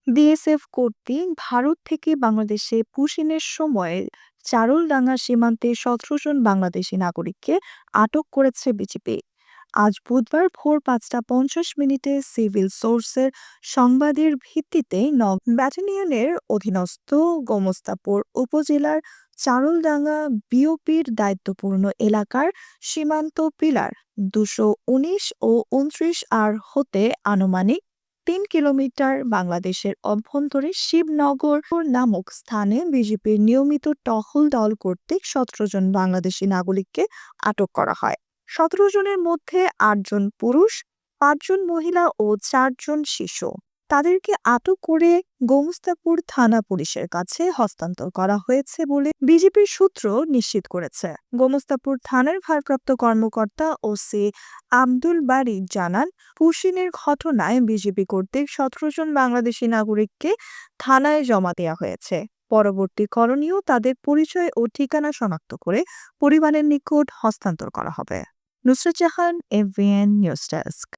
BSF কর্তৃক ভারত থেকে বাংলাদেশে পুশিনের সময় চারুলডাঙ্গা সীমান্তে ১৭ জন বাংলাদেশি নাগরিককে আটক করেছে বিজিবি। আজ বুধবার ভোর ৫টা ৫০ মিনিটে সিভিল সোর্সের সংবাদের ভিত্তিতে ব্যাটালিয়নের অধীনস্থ গোমস্তাপুর উপজেলার চারুলডাঙ্গা বিওপির দায়িত্বপূর্ণ এলাকার সীমান্ত পিলার ২১৯ ও ২৯ আর হতে আনুমানিক ৩ কিলোমিটার বাংলাদেশের অভ্যন্তরে শিবনগর নামক স্থানে বিজিবির নিয়মিত টহল দল কর্তৃক ১৭ জন বাংলাদেশি নাগরিককে আটক করা হয়। ১৭ জনের মধ্যে ৮ জন পুরুষ, ৫ জন মহিলা ও ৪ জন শিশু। তাদেরকে আটক করে গোমস্তাপুর থানা পুলিশের কাছে হস্তান্তর করা হয়েছে বলে বিজিবির সূত্র নিশ্চিত করেছে। গোমস্তাপুর থানার ভারপ্রাপ্ত কর্মকর্তা ওসি আব্দুল বারী জানান, পুশিনের ঘটনায় বিজিবি কর্তৃক ১৭ জন বাংলাদেশি নাগরিককে থানায় জমা দেওয়া হয়েছে। পরবর্তী করণীয় তাদের পরিচয় ও ঠিকানা শনাক্ত করে পরিবারের নিকট হস্তান্তর করা হবে। Nusrat Jahan, AVN news desk.